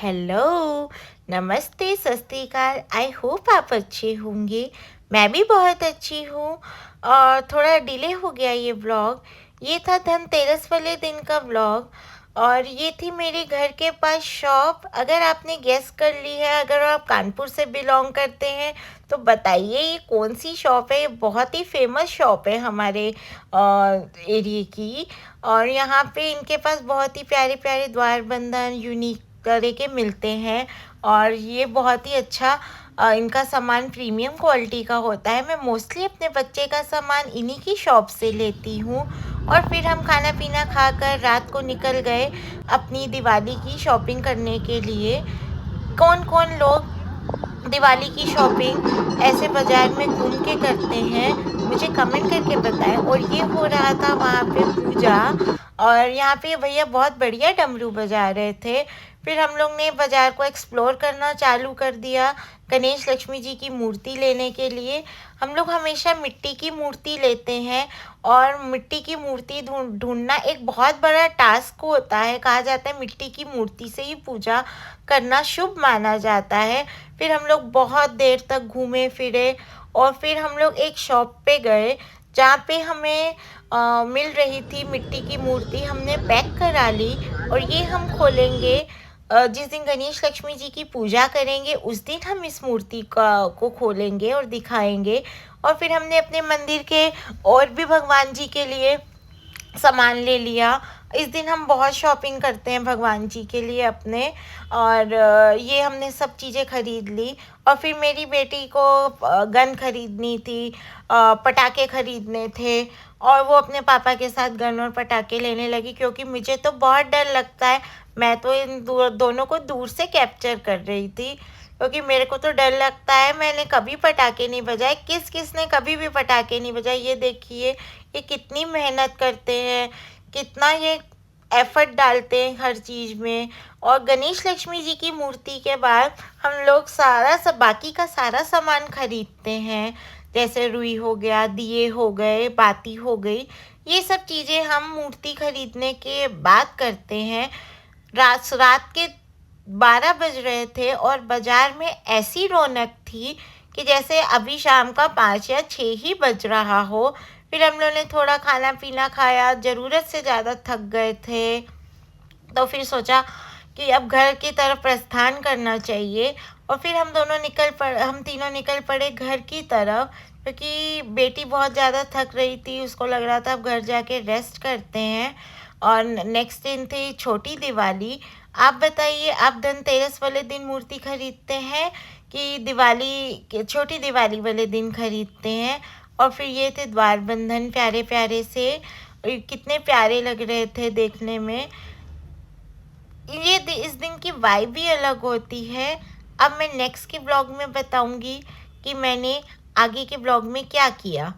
Hello, नमस्ते, सत श्री अकाल। आई होप आप अच्छे होंगे। मैं भी बहुत अच्छी हूँ। और थोड़ा डिले हो गया ये व्लॉग। ये था धनतेरस वाले दिन का व्लॉग। और ये थी मेरे घर के पास शॉप। अगर आपने गेस कर ली है, अगर आप कानपुर से बिलोंग करते हैं तो बताइए ये कौन सी शॉप है। ये बहुत ही फेमस शॉप है हमारे एरिया की। और यहाँ पे इनके पास बहुत ही प्यारे प्यारे द्वार बंधन यूनिक तरह के मिलते हैं। और ये बहुत ही अच्छा इनका सामान प्रीमियम क्वालिटी का होता है। मैं मोस्टली अपने बच्चे का सामान इन्हीं की शॉप से लेती हूँ। और फिर हम खाना पीना खाकर रात को निकल गए अपनी दिवाली की शॉपिंग करने के लिए। कौन कौन लोग दिवाली की शॉपिंग ऐसे बाजार में घूम के करते हैं, मुझे कमेंट करके बताएं। और ये हो रहा था वहाँ पे पूजा। और यहाँ पे भैया बहुत बढ़िया डमरू बजा रहे थे। फिर हम लोग ने बाजार को एक्सप्लोर करना चालू कर दिया गणेश लक्ष्मी जी की मूर्ति लेने के लिए। हम लोग हमेशा मिट्टी की मूर्ति लेते हैं। और मिट्टी की मूर्ति ढूंढना एक बहुत बड़ा टास्क होता है। कहा जाता है मिट्टी की मूर्ति से ही पूजा करना शुभ माना जाता है। फिर हम लोग बहुत देर तक घूमे फिरे। और फिर हम लोग एक शॉप पे गए जहाँ पे हमें मिल रही थी मिट्टी की मूर्ति। हमने पैक करा ली और ये हम खोलेंगे जिस दिन गणेश लक्ष्मी जी की पूजा करेंगे उस दिन हम इस मूर्ति को खोलेंगे और दिखाएंगे। और फिर हमने अपने मंदिर के और भी भगवान जी के लिए सामान ले लिया। इस दिन हम बहुत शॉपिंग करते हैं भगवान जी के लिए अपने। और ये हमने सब चीज़ें खरीद ली। और फिर मेरी बेटी को गन खरीदनी थी, पटाखे खरीदने थे। और वो अपने पापा के साथ गन और पटाखे लेने लगी क्योंकि मुझे तो बहुत डर लगता है। मैं तो इन दोनों को दूर से कैप्चर कर रही थी क्योंकि मेरे को तो डर लगता है। मैंने कभी पटाखे नहीं बजाए। किसने कभी भी पटाखे नहीं बजाए। ये देखिए ये कितनी मेहनत करते हैं, कितना ये एफर्ट डालते हैं हर चीज़ में। और गणेश लक्ष्मी जी की मूर्ति के बाद हम लोग सारा सब बाकी का सारा सामान खरीदते हैं। जैसे रुई हो गया, दिए हो गए, बाती हो गई। ये सब चीज़ें हम मूर्ति खरीदने के बाद करते हैं। रात के 12 बज रहे थे और बाजार में ऐसी रौनक थी कि जैसे अभी शाम का 5 या 6 ही बज रहा हो। फिर हम लोगों ने थोड़ा खाना पीना खाया, ज़रूरत से ज़्यादा थक गए थे तो फिर सोचा कि अब घर की तरफ प्रस्थान करना चाहिए। और फिर हम तीनों निकल पड़े घर की तरफ क्योंकि बेटी बहुत ज़्यादा थक रही थी। उसको लग रहा था अब घर जाके रेस्ट करते हैं। और नेक्स्ट दिन थी छोटी दिवाली। आप बताइए, आप धनतेरस वाले दिन मूर्ति खरीदते हैं कि छोटी दिवाली वाले दिन खरीदते हैं? और फिर ये थे द्वार बंधन प्यारे प्यारे से, और कितने प्यारे लग रहे थे देखने में। इस दिन की वाइब भी अलग होती है। अब मैं नेक्स्ट के ब्लॉग में बताऊंगी कि मैंने आगे के ब्लॉग में क्या किया।